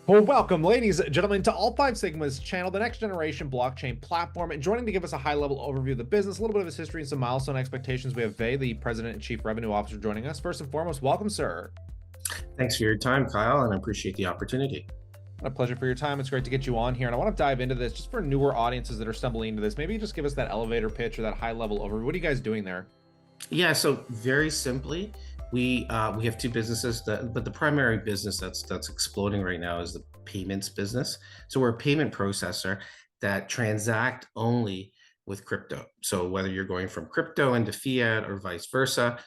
Well, welcome, ladies and gentlemen, to All Five Sigma's channel, the next generation blockchain platform. And joining to give us a high level overview of the business, a little bit of his history, and some milestone expectations, we have Vey, the president and chief revenue officer, joining us. First and foremost, welcome, sir. Thanks for your time, Kyle, and I appreciate the opportunity. A pleasure for your time. It's great to get you on here. And I want to dive into this just for newer audiences that are stumbling into this. Maybe just give us that elevator pitch or that high level overview. What are you guys doing there? Yeah, so very simply, we have two businesses but the primary business that's exploding right now is the payments business. So we're a payment processor that transact only with crypto. So whether you're going from crypto into fiat or vice versa,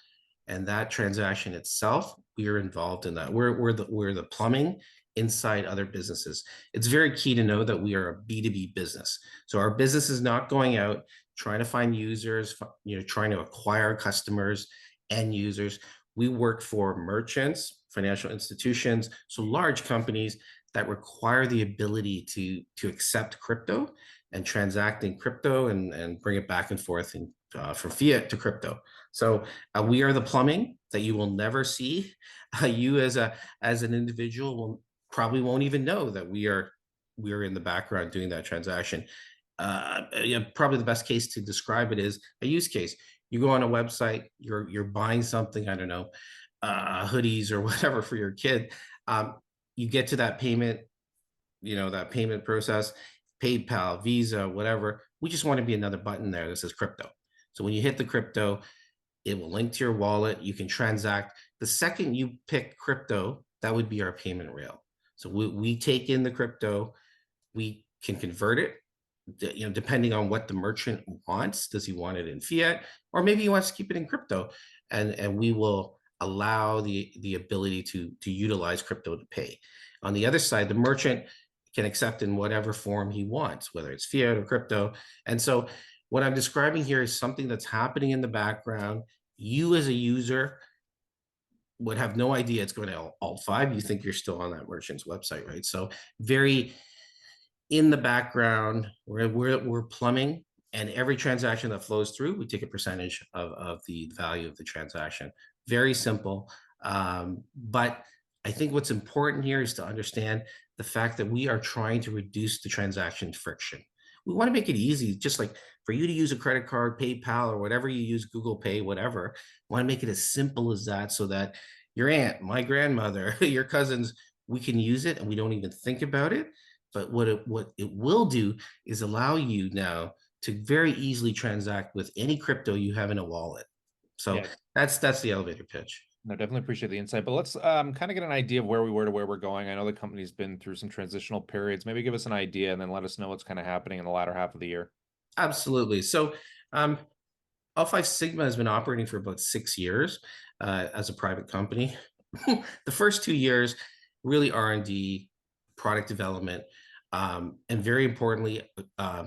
and that transaction itself, we are involved in that. We're the plumbing inside other businesses. It's very key to know that we are a B2B business. So our business is not going out trying to find users, trying to acquire customers, end users. We work for merchants, financial institutions, so large companies that require the ability to accept crypto and transact in crypto and bring it back and forth from fiat to crypto. So we are the plumbing that you will never see. You as an individual will probably won't even know that we are in the background doing that transaction. Yeah, probably the best case to describe it is a use case. You go on a website, you're buying something, I don't know, hoodies or whatever for your kid. You get to that payment, that payment process, PayPal, Visa, whatever. We just want to be another button there that says crypto. So when you hit the crypto, it will link to your wallet. You can transact. The second you pick crypto, that would be our payment rail. So we take in the crypto, we can convert it, depending on what the merchant wants. Does he want it in fiat, or maybe he wants to keep it in crypto? And we will allow the ability to utilize crypto to pay. On the other side, the merchant can accept in whatever form he wants, whether it's fiat or crypto. And so what I'm describing here is something that's happening in the background. You as a user would have no idea it's going to Alt5. You think you're still on that merchant's website, right? So very in the background, we're plumbing, and every transaction that flows through, we take a percentage of the value of the transaction. Very simple. But I think what's important here is to understand the fact that we are trying to reduce the transaction friction. We want to make it easy, just like for you to use a credit card, PayPal, or whatever you use, Google Pay, whatever. We want to make it as simple as that so that your aunt, my grandmother, your cousins, we can use it and we don't even think about it. But what it will do is allow you now to very easily transact with any crypto you have in a wallet. So Yeah, that's the elevator pitch. no, definitely appreciate the insight. But let's kind of get an idea of where we were to where we're going. I know the company's been through some transitional periods. Maybe give us an idea and then let us know what's kind of happening in the latter half of the year. Absolutely. So um, L5 Sigma has been operating for about 6 years as a private company. The first 2 years, really R&D, product development, and very importantly,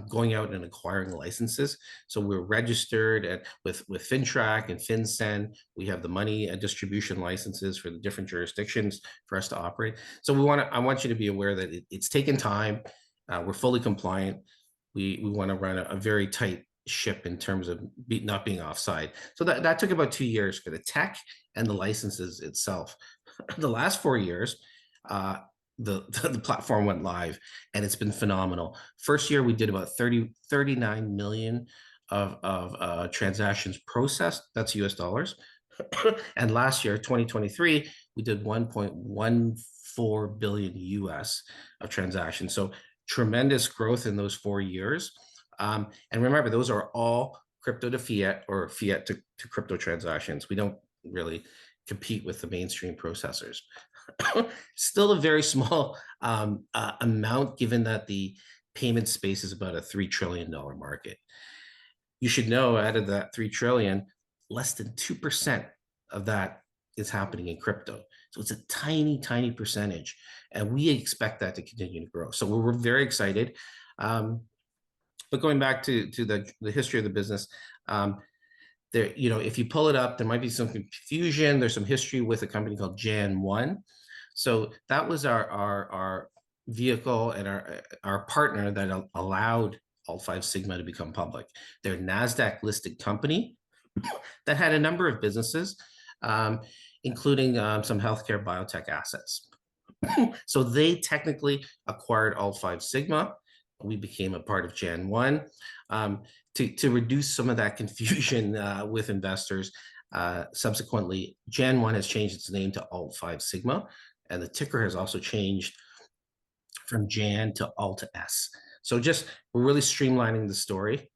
going out and acquiring licenses. So we're registered with FinTrack and FinCEN. We have the money and distribution licenses for the different jurisdictions for us to operate. So I want you to be aware that it's taken time. We're fully compliant. We want to run a very tight ship in terms of not being offside. So that took about 2 years for the tech and the licenses itself. The last 4 years, the platform went live and it's been phenomenal. First year we did about 39 million of transactions processed. That's US dollars. And last year, 2023, we did 1.14 billion US of transactions. So tremendous growth in those 4 years. And remember, those are all crypto to fiat or fiat to crypto transactions. We don't really compete with the mainstream processors. Still a very small amount, given that the payment space is about a $3 trillion market. You should know out of that 3 trillion, less than 2% of that is happening in crypto. So it's a tiny, tiny percentage. And we expect that to continue to grow. So we're very excited. But going back to the history of the business, there, if you pull it up, there might be some confusion. There's some history with a company called Jan1. So that was our vehicle and our partner that allowed Alt5 Sigma to become public. They're a NASDAQ listed company that had a number of businesses, including some healthcare biotech assets. So they technically acquired All Five Sigma. We became a part of Jan 1. To reduce some of that confusion with investors, subsequently, Jan 1 has changed its name to Alt 5 Sigma, and the ticker has also changed from Jan to Alt S. So just we're really streamlining the story.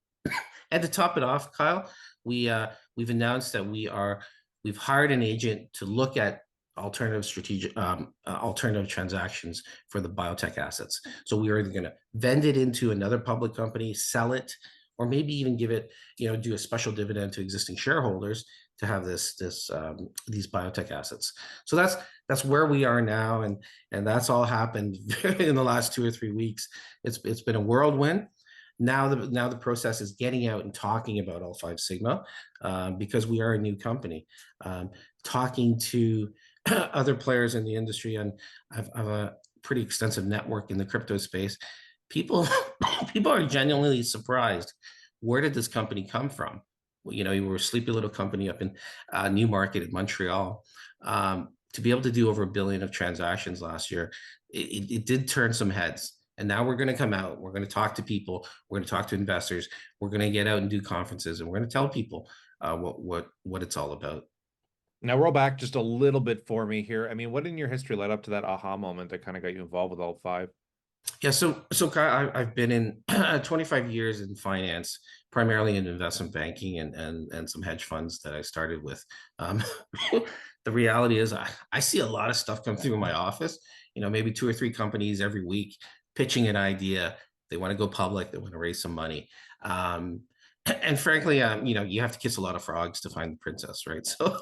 And to top it off, Kyle, we've announced that we've hired an agent to look at alternative transactions for the biotech assets. So we are either going to vend it into another public company, sell it, or maybe even give it, do a special dividend to existing shareholders to have these biotech assets. So that's where we are now, and that's all happened in the last 2 or 3 weeks. It's been a whirlwind. Now the process is getting out and talking about All Five Sigma, because we are a new company. Talking to other players in the industry, and I've a pretty extensive network in the crypto space. People people are genuinely surprised. Where did this company come from? Well, you were a sleepy little company up in Newmarket in Montreal. To be able to do over 1 billion of transactions last year, it did turn some heads. And now we're going to come out. We're going to talk to people. We're going to talk to investors. We're going to get out and do conferences, and we're going to tell people what it's all about. Now roll back just a little bit for me here. I mean, what in your history led up to that aha moment that kind of got you involved with Alt Five? Yeah, so Kyle, I've been in 25 years in finance, primarily in investment banking and some hedge funds that I started with. Um, the reality is, I see a lot of stuff come through my office. Maybe 2 or 3 companies every week pitching an idea. They want to go public. They want to raise some money. And frankly, you have to kiss a lot of frogs to find the princess, right? So,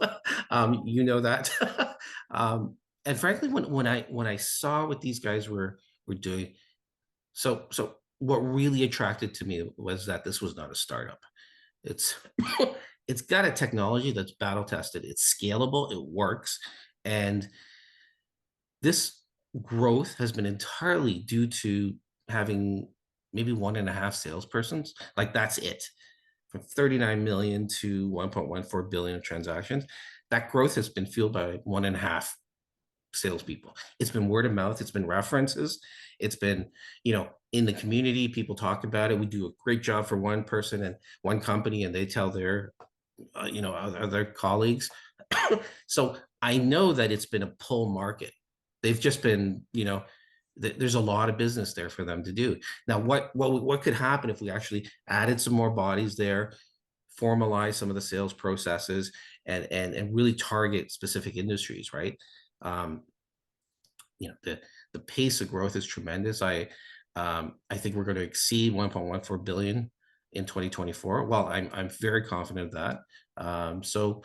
that. And frankly, when I saw what these guys were doing, so what really attracted to me was that this was not a startup. It's it's got a technology that's battle tested. It's scalable. It works, and this growth has been entirely due to having maybe 1.5 salespersons. Like that's it, from 39 million to 1.14 billion of transactions. That growth has been fueled by 1.5 salespeople. It's been word of mouth. It's been references. It's been, in the community, people talk about it. We do a great job for one person and one company, and they tell their, other colleagues. So I know that it's been a pull market. They've just been, there's a lot of business there for them to do. Now, what could happen if we actually added some more bodies there, formalize some of the sales processes, and really target specific industries, right? Um, the pace of growth is tremendous. I think we're going to exceed 1.14 billion in 2024. Well, I'm very confident of that. So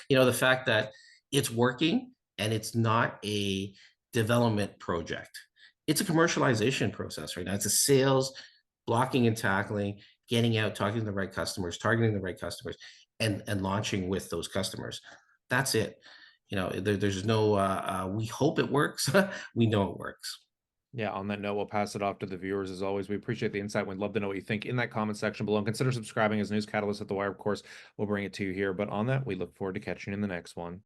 the fact that it's working and it's not a development project, it's a commercialization process right now. It's a sales, blocking and tackling, getting out, talking to the right customers, targeting the right customers, and launching with those customers. That's it. There's no we hope it works. We know it works. Yeah, on that note, we'll pass it off to the viewers. As always, we appreciate the insight. We'd love to know what you think in that comment section below. And consider subscribing as News Catalyst at The Wire. Of course, we'll bring it to you here. But on that, we look forward to catching you in the next one.